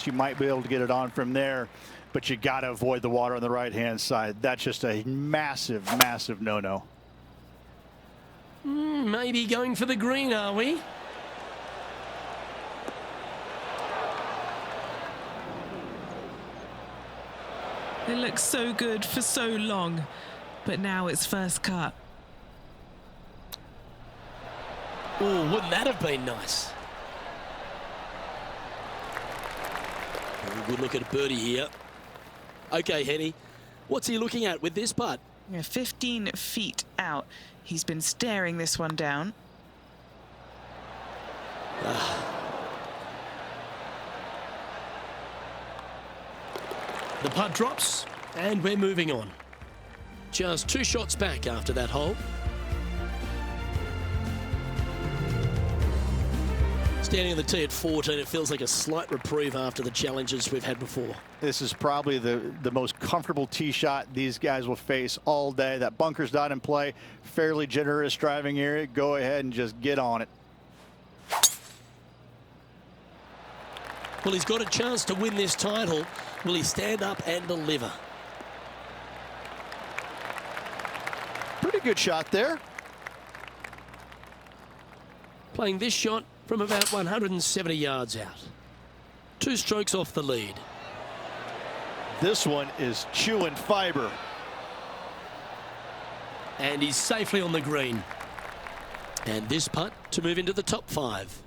You might be able to get it on from there, but you got to avoid the water on the right-hand side. That's just a massive, massive no-no. Maybe going for the green, are we? It looks so good for so long, but now it's first cut. Oh, wouldn't that have been nice? Good look at birdie here. Okay, Henny, what's he looking at with this putt? 15 feet out. He's been staring this one down. The putt drops, and we're moving on. Just 2 shots back after that hole. Standing on the tee at 14, it feels like a slight reprieve after the challenges we've had before. This is probably the most comfortable tee shot these guys will face all day. That bunker's not in play. Fairly generous driving area. Go ahead and just get on it. Well, he's got a chance to win this title. Will he stand up and deliver? Pretty good shot there. Playing this shot from about 170 yards out. 2 strokes off the lead. This one is chewing fiber. And he's safely on the green. And this putt to move into the top 5.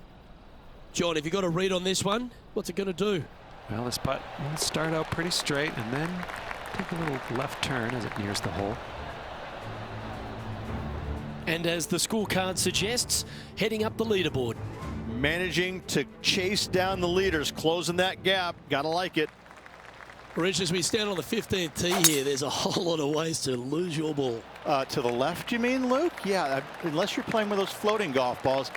John, have you got a read on this one? What's it going to do? Well, this putt will start out pretty straight and then take a little left turn as it nears the hole. And as the scorecard suggests, heading up the leaderboard. Managing to chase down the leaders, closing that gap. Gotta like it. Rich, as we stand on the 15th tee here, there's a whole lot of ways to lose your ball. To the left, you mean, Luke? Yeah, unless you're playing with those floating golf balls,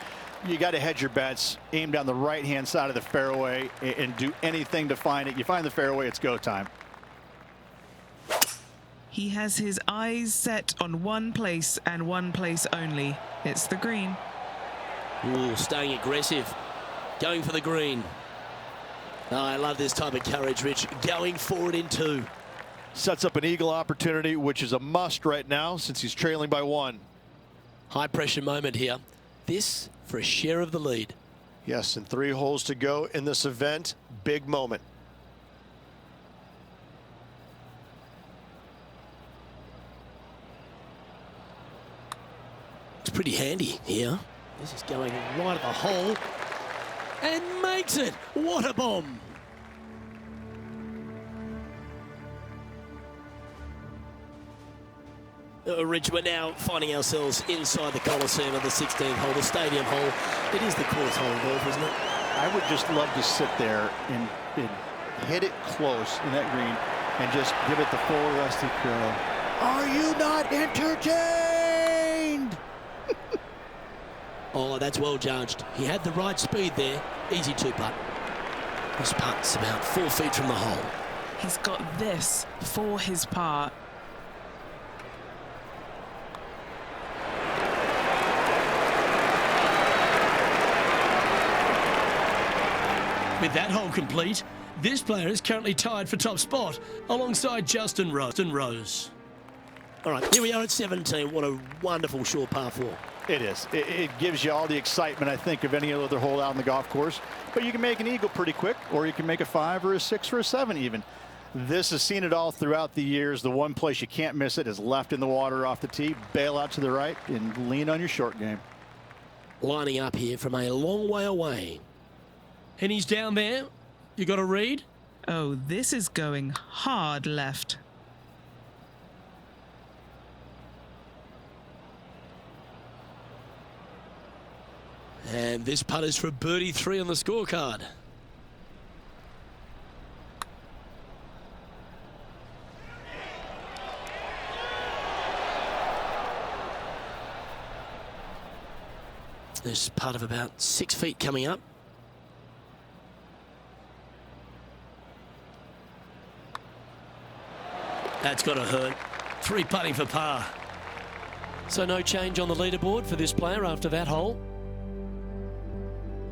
you got to hedge your bets, aim down the right-hand side of the fairway, and do anything to find it. You find the fairway, it's go time. He has his eyes set on one place and one place only. It's the green. Ooh, staying aggressive. Going for the green. Oh, I love this type of courage, Rich. Going forward in 2. Sets up an eagle opportunity, which is a must right now since he's trailing by 1. High pressure moment here. This for a share of the lead. Yes, and 3 holes to go in this event. Big moment. It's pretty handy here. This is going right at the hole and makes it. What a bomb. Rich, we're now finding ourselves inside the Coliseum of the 16th hole, the stadium hole. It is the coolest hole in golf, isn't it? I would just love to sit there and hit it close in that green and just give it the full rusty curl. Are you not entertained? Oh, that's well judged. He had the right speed there. Easy 2-putt. This putt's about 4 feet from the hole. He's got this for his part. With that hole complete, this player is currently tied for top spot alongside Justin Rose. All right, here we are at 17. What a wonderful short par 4. It is. It gives you all the excitement, I think, of any other hole out on the golf course. But you can make an eagle pretty quick, or you can make a 5 or a 6 or a 7 even. This has seen it all throughout the years. The one place you can't miss it is left in the water off the tee. Bail out to the right and lean on your short game. Lining up here from a long way away. And he's down there. You got a read? Oh, this is going hard left. And this putt is for birdie 3 on the scorecard. This putt of about 6 feet coming up. That's got to hurt. 3 putting for par. So no change on the leaderboard for this player after that hole.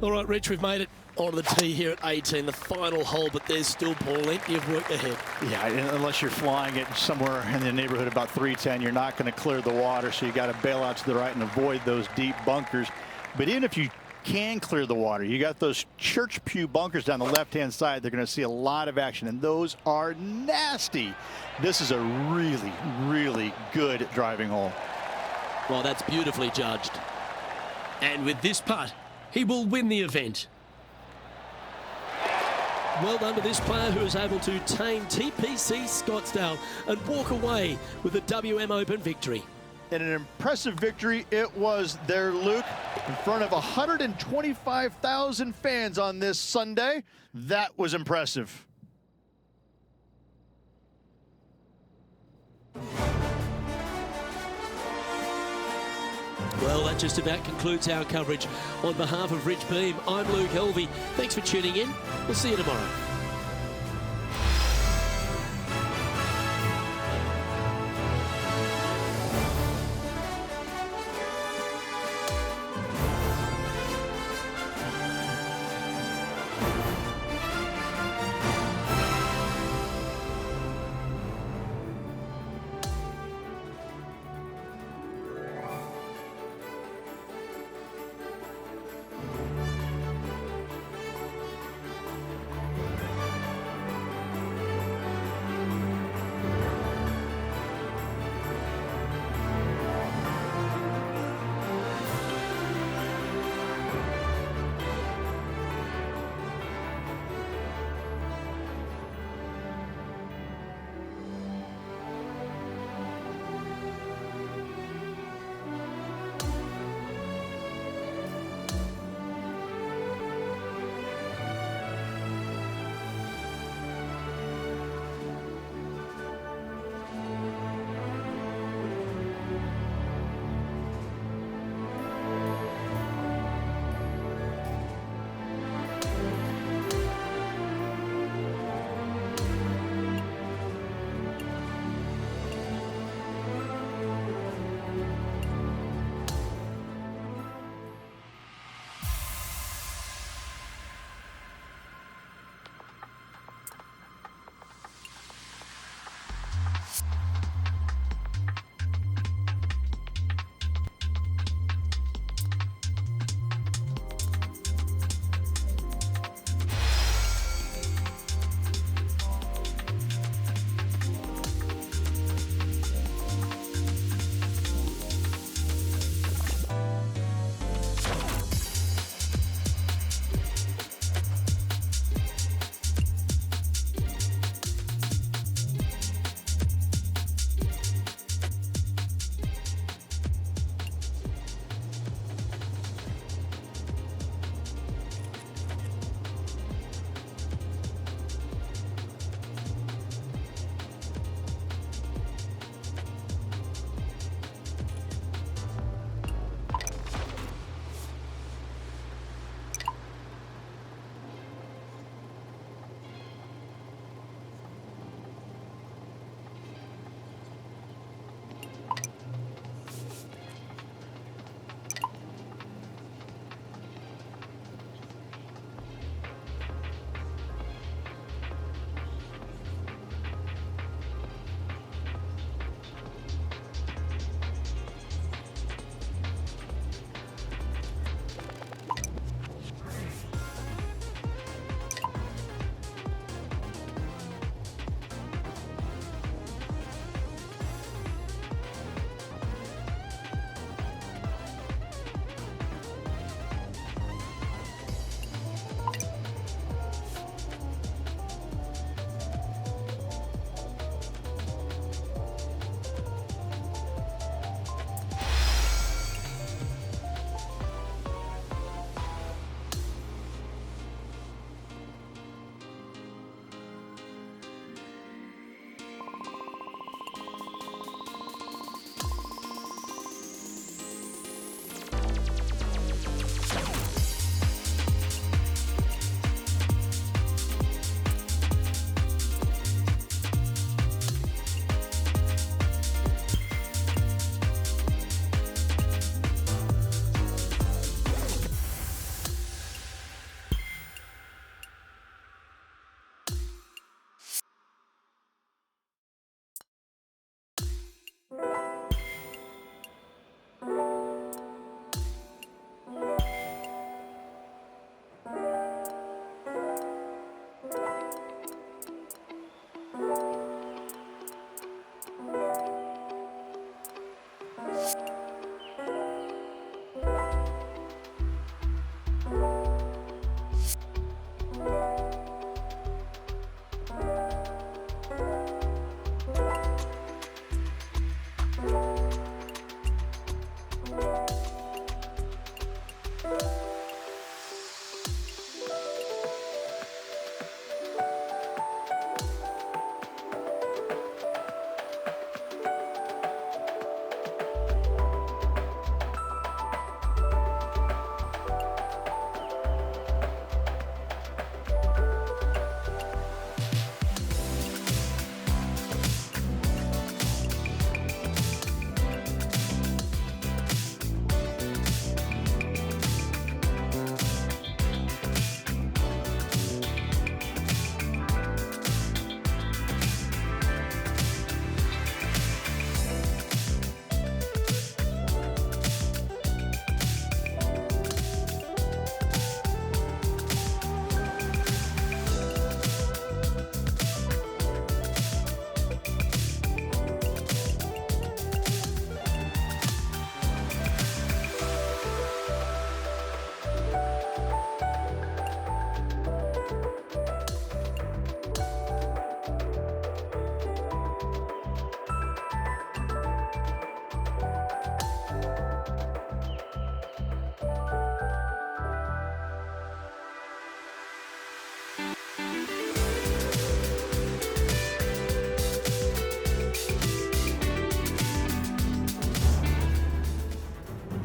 All right, Rich, we've made it onto the tee here at 18, the final hole, but there's still plenty of work ahead. Yeah, unless you're flying it somewhere in the neighborhood about 310, you're not going to clear the water, so you got to bail out to the right and avoid those deep bunkers. But even if you can clear the water, you got those church pew bunkers down the left-hand side. They're going to see a lot of action, and those are nasty. This is a really, really good driving hole. Well, that's beautifully judged. And with this putt, he will win the event. Well done to this player who is able to tame TPC Scottsdale and walk away with a WM Open victory. And an impressive victory it was there, Luke, in front of 125,000 fans on this Sunday. That was impressive. Well, that just about concludes our coverage. On behalf of Rich Beam, I'm Luke Helvey. Thanks for tuning in. We'll see you tomorrow.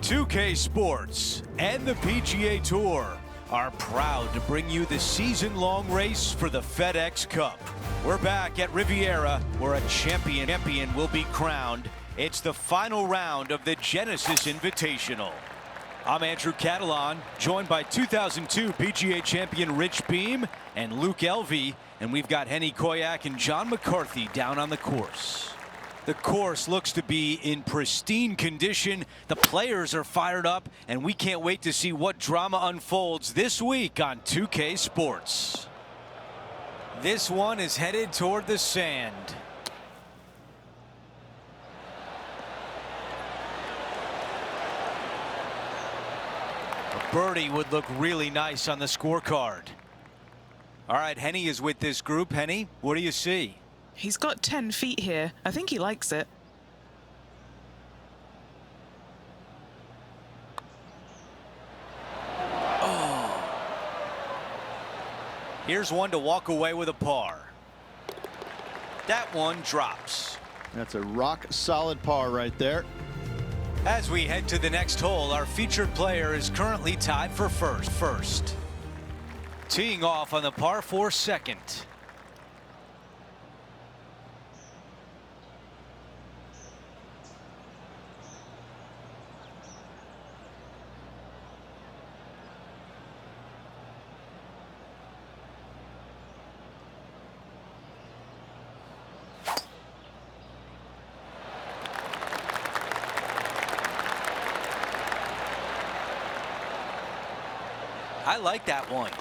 2K Sports and the PGA Tour are proud to bring you the season-long race for the FedEx Cup. We're back at Riviera, where a champion will be crowned. It's the final round of the Genesis Invitational. I'm Andrew Catalan, joined by 2002 PGA champion Rich Beam and Luke Elvey, and we've got Henny Koyak and John McCarthy down on the course. The course looks to be in pristine condition. The players are fired up, and we can't wait to see what drama unfolds this week on 2K Sports. This one is headed toward the sand. A birdie would look really nice on the scorecard. All right, Henny is with this group. Henny, what do you see? He's got 10 feet here. I think he likes it. Oh. Here's one to walk away with a par. That one drops. That's a rock solid par right there. As we head to the next hole, our featured player is currently tied for first. Teeing off on the par 4 second. I like that one.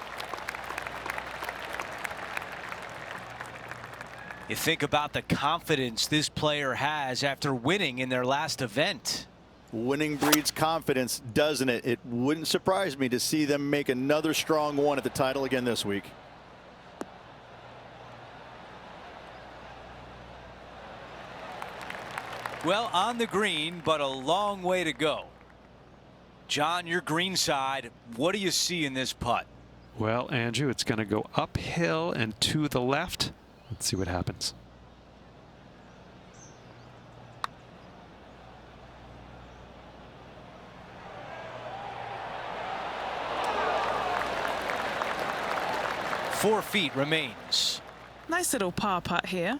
You think about the confidence this player has after winning in their last event. Winning breeds confidence, doesn't it? It wouldn't surprise me to see them make another strong one at the title again this week. Well, on the green, but a long way to go. John, your green side, what do you see in this putt? Well, Andrew, it's going to go uphill and to the left. Let's see what happens. Four feet remains. Nice little par putt here.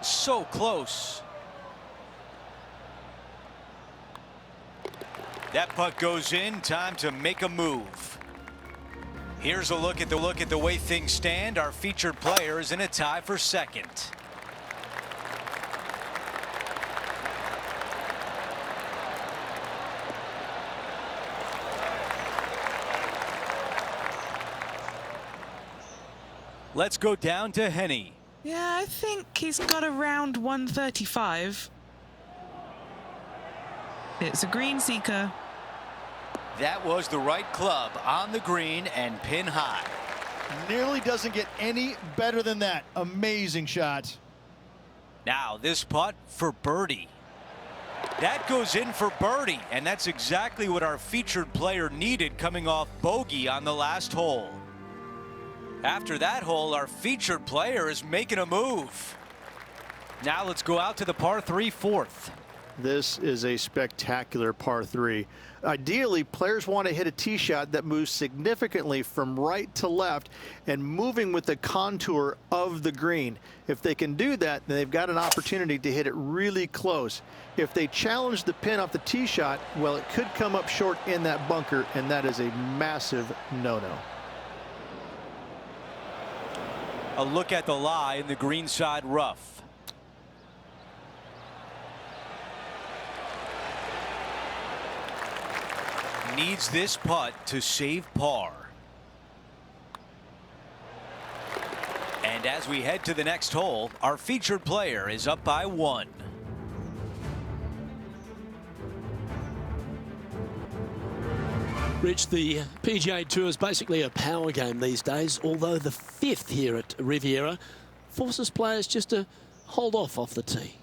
So close. That putt goes in. Time to make a move. Here's a look at the way things stand. Our featured player is in a tie for second. Let's go down to Henny. Yeah, I think he's got around 135. It's a green seeker. That was the right club on the green and pin high. Nearly doesn't get any better than that. Amazing shot. Now this putt for birdie. That goes in for birdie, and that's exactly what our featured player needed coming off bogey on the last hole. After that hole, our featured player is making a move. Now let's go out to the par 3 fourth. This is a spectacular par 3. Ideally, players want to hit a tee shot that moves significantly from right to left and moving with the contour of the green. If they can do that, then they've got an opportunity to hit it really close. If they challenge the pin off the tee shot, well, it could come up short in that bunker, and that is a massive no-no. A look at the lie in the greenside rough. Needs this putt to save par. And as we head to the next hole, our featured player is up by 1. Rich, the PGA Tour is basically a power game these days, although the 5th here at Riviera forces players just to hold off the tee.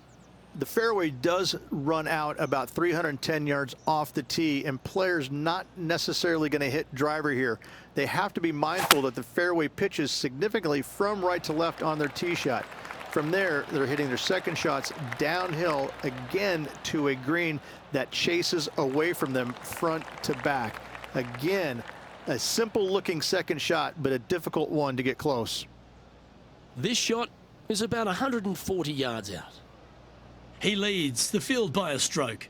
The fairway does run out about 310 yards off the tee, and players not necessarily going to hit driver here. They have to be mindful that the fairway pitches significantly from right to left on their tee shot. From there, they're hitting their second shots downhill again to a green that chases away from them front to back. Again, a simple looking second shot, but a difficult one to get close. This shot is about 140 yards out. He leads the field by a stroke.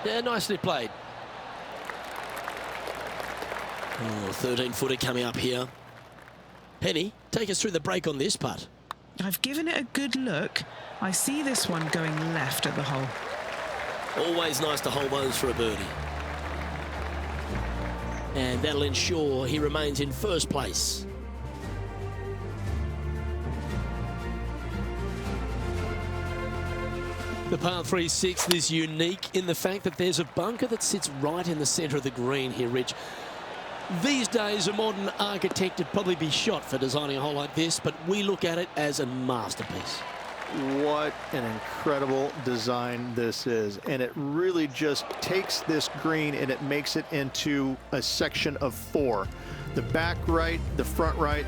Yeah, nicely played. Oh, 13-footer coming up here. Penny, take us through the break on this putt. I've given it a good look. I see this one going left at the hole. Always nice to hold those for a birdie. And that'll ensure he remains in first place. The par 3 6th is unique in the fact that there's a bunker that sits right in the centre of the green here, Rich. These days, a modern architect would probably be shot for designing a hole like this, but we look at it as a masterpiece. What an incredible design this is. And it really just takes this green and it makes it into a section of 4. The back right, the front right,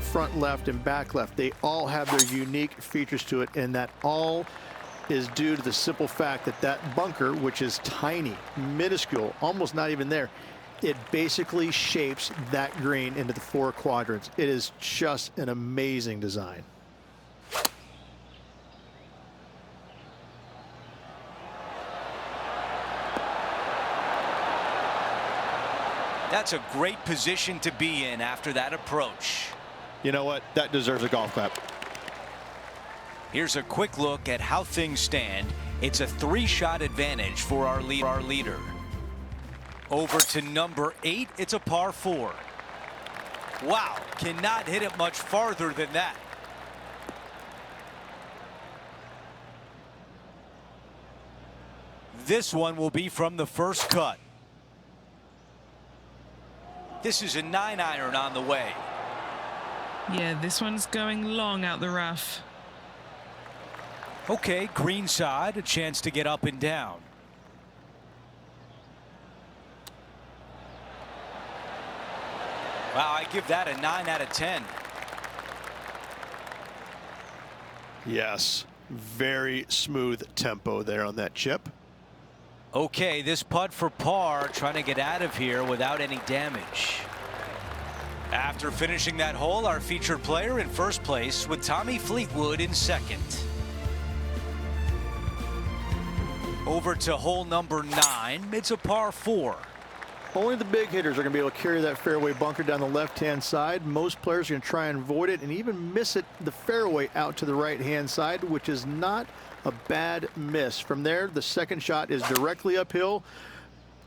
front left, and back left. They all have their unique features to it, and that all is due to the simple fact that that bunker, which is tiny, minuscule, almost not even there, it basically shapes that green into the 4 quadrants. It is just an amazing design. That's a great position to be in after that approach. You know what? That deserves a golf clap. Here's a quick look at how things stand. It's a 3-shot advantage for our leader. Over to number 8, it's a par 4. Wow, cannot hit it much farther than that. This one will be from the first cut. This is a 9-iron on the way. Yeah, this one's going long out the rough. Okay, green side, a chance to get up and down. Wow, I give that a 9 out of 10. Yes, very smooth tempo there on that chip. Okay, this putt for par, trying to get out of here without any damage. After finishing that hole, our featured player in first place with Tommy Fleetwood in second. Over to hole number 9. It's a par 4. Only the big hitters are going to be able to carry that fairway bunker down the left-hand side. Most players are going to try and avoid it and even miss it the fairway out to the right-hand side, which is not a bad miss. From there, the second shot is directly uphill.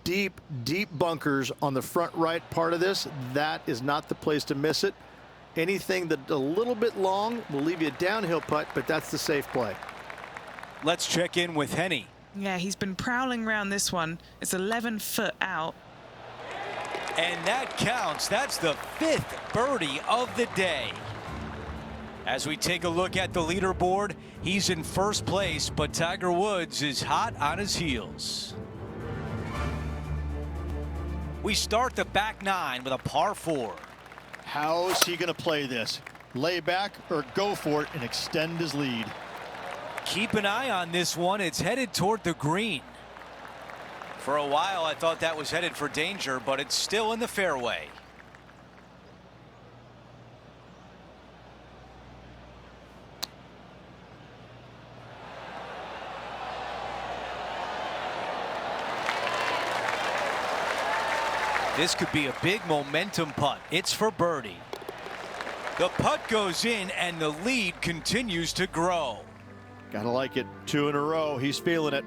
Deep, deep bunkers on the front right part of this. That is not the place to miss it. Anything that a little bit long will leave you a downhill putt, but that's the safe play. Let's check in with Henny. Yeah, he's been prowling around this one. It's 11 foot out. And that counts. That's the 5th birdie of the day. As we take a look at the leaderboard, he's in first place, but Tiger Woods is hot on his heels. We start the back 9 with a par 4. How is he going to play this? Lay back or go for it and extend his lead? Keep an eye on this one. It's headed toward the green. For a while, I thought that was headed for danger, but it's still in the fairway. This could be a big momentum putt. It's for birdie. The putt goes in, and the lead continues to grow. Gotta like it. 2 in a row. He's feeling it.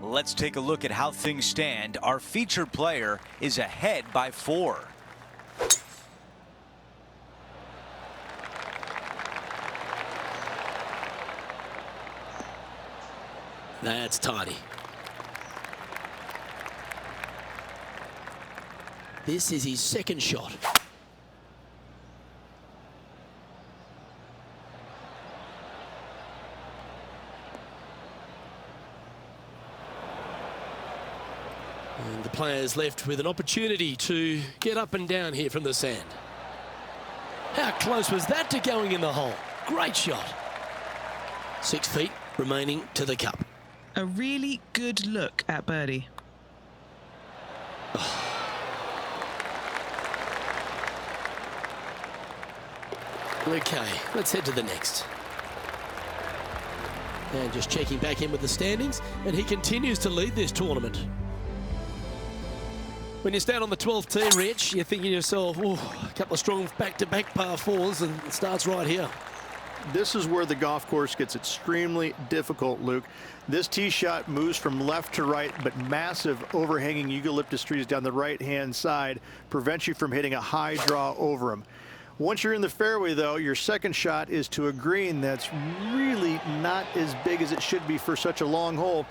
Let's take a look at how things stand. Our featured player is ahead by 4. That's tidy. This is his second shot. And the players left with an opportunity to get up and down here from the sand. How close was that to going in the hole? Great shot. 6 feet remaining to the cup. A really good look at birdie. Okay, let's head to the next. And just checking back in with the standings, and he continues to lead this tournament. When you stand on the 12th tee, Rich, you're thinking to yourself, oh, a couple of strong back-to-back par fours, and it starts right here. This is where the golf course gets extremely difficult, Luke. This tee shot moves from left to right, but massive overhanging eucalyptus trees down the right-hand side prevents you from hitting a high draw over them. Once you're in the fairway, though, your second shot is to a green that's really not as big as it should be for such a long hole.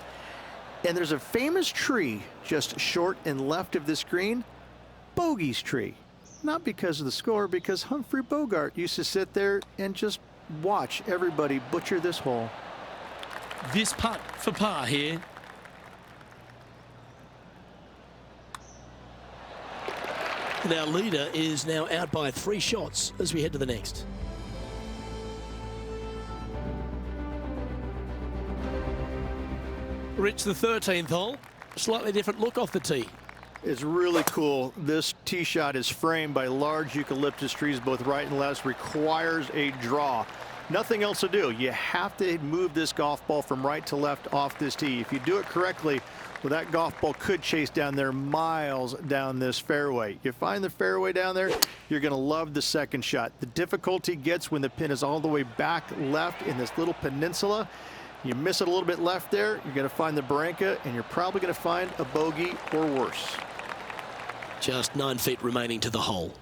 And there's a famous tree just short and left of this green, Bogey's tree. Not because of the score, because Humphrey Bogart used to sit there and just watch everybody butcher this hole. This putt for par here. And our leader is now out by 3 shots as we head to the next. Rich, the 13th hole, slightly different look off the tee. It's really cool. This tee shot is framed by large eucalyptus trees, both right and left, requires a draw. Nothing else to do. You have to move this golf ball from right to left off this tee. If you do it correctly, well, that golf ball could chase down there miles down this fairway. You find the fairway down there, you're going to love the second shot. The difficulty gets when the pin is all the way back left in this little peninsula. You miss it a little bit left there, you're going to find the barranca, and you're probably going to find a bogey or worse. Just 9 feet remaining to the hole.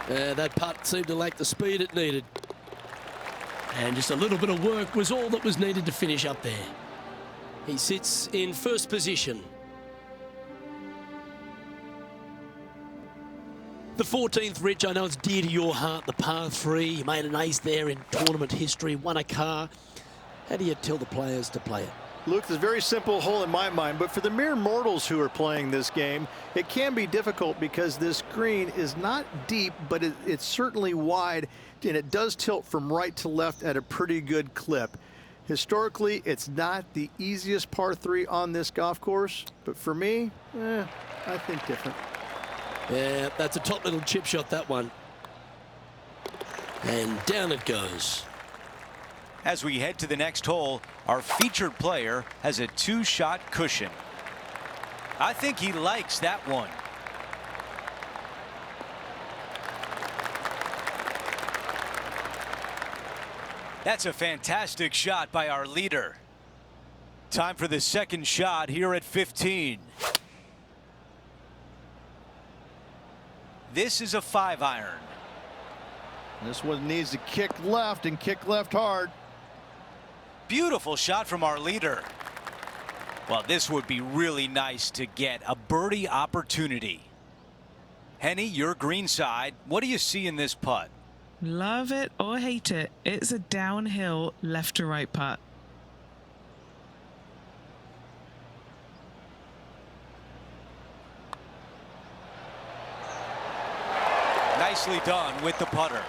That putt seemed to lack the speed it needed. And just a little bit of work was all that was needed to finish up there. He sits in first position. The 14th, Rich, I know it's dear to your heart, the par 3. You made an ace there in tournament history, won a car. How do you tell the players to play it? Luke, it's a very simple hole in my mind, but for the mere mortals who are playing this game, it can be difficult because this green is not deep, but it's certainly wide, and it does tilt from right to left at a pretty good clip. Historically, it's not the easiest par 3 on this golf course, but for me, I think different. Yeah, that's a top little chip shot, that one. And down it goes. As we head to the next hole, our featured player has a 2-shot cushion. I think he likes that one. That's a fantastic shot by our leader. Time for the second shot here at 15. This is a 5-iron. This one needs to kick left and kick left hard. Beautiful shot from our leader. Well, this would be really nice to get a birdie opportunity. Henny, your green side. What do you see in this putt? Love it or hate it, it's a downhill left to right putt. Nicely done with the putter.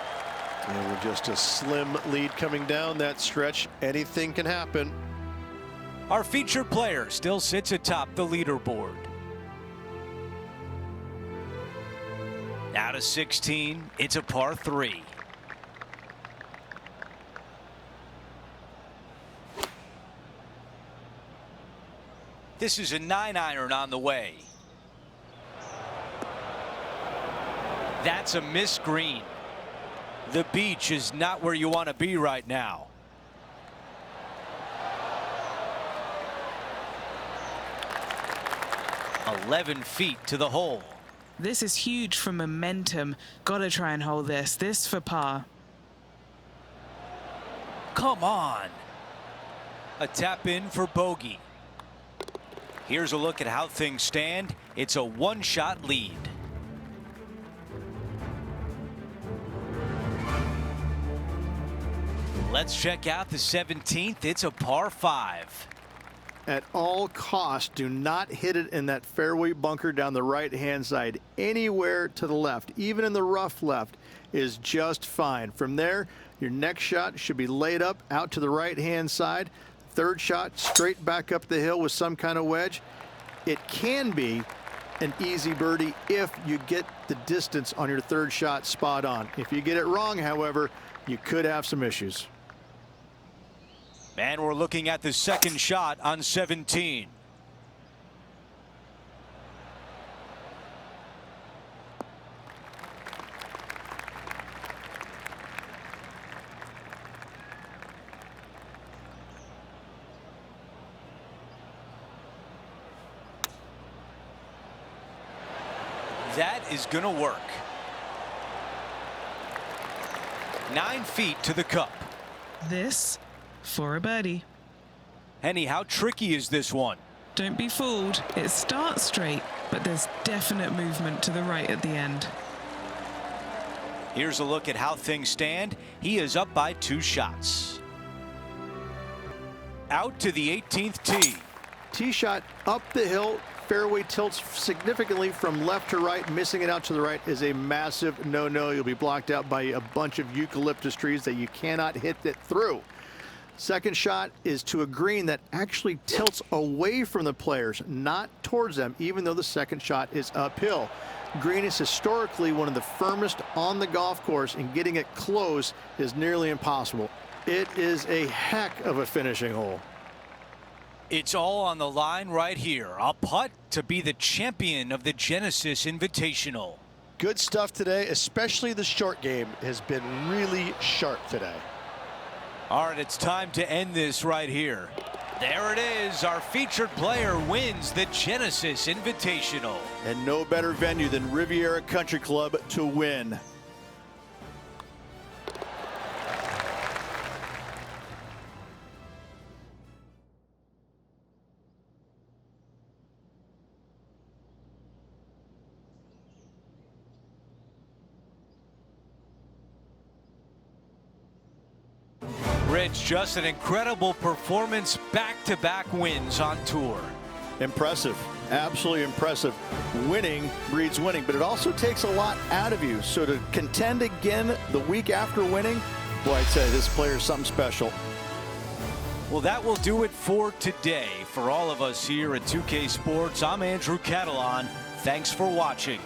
And with just a slim lead coming down that stretch, anything can happen. Our featured player still sits atop the leaderboard. Now to 16, it's a par 3. This is a 9-iron on the way. That's a missed green. The beach is not where you want to be right now. "11 feet to the hole." This is huge for momentum. Gotta try and hold this. This for par. Come on. A tap in for bogey. Here's a look at how things stand. It's a 1-shot lead. Let's check out the 17th. It's a par 5. At all costs, do not hit it in that fairway bunker down the right-hand side. Anywhere to the left, even in the rough left, is just fine. From there, your next shot should be laid up out to the right-hand side. Third shot, straight back up the hill with some kind of wedge. It can be an easy birdie if you get the distance on your third shot spot on. If you get it wrong, however, you could have some issues. And we're looking at the second shot on 17. That is going to work. 9 feet to the cup. This for a birdie. Henny, how tricky is this one? Don't be fooled. It starts straight, but there's definite movement to the right at the end. Here's a look at how things stand. He is up by 2 shots. Out to the 18th tee. Tee shot up the hill. Fairway tilts significantly from left to right. Missing it out to the right is a massive no-no. You'll be blocked out by a bunch of eucalyptus trees that you cannot hit it through. Second shot is to a green that actually tilts away from the players, not towards them, even though the second shot is uphill. Green is historically one of the firmest on the golf course, and getting it close is nearly impossible. It is a heck of a finishing hole. It's all on the line right here. A putt to be the champion of the Genesis Invitational. Good stuff today, especially the short game has been really sharp today. All right, it's time to end this right here. There it is. Our featured player wins the Genesis Invitational. And no better venue than Riviera Country Club to win. Rich, just an incredible performance, back-to-back wins on tour. Impressive, absolutely impressive. Winning breeds winning, but it also takes a lot out of you. So to contend again the week after winning, boy, I'd say this player is something special. Well, that will do it for today. For all of us here at 2K Sports, I'm Andrew Catalan. Thanks for watching.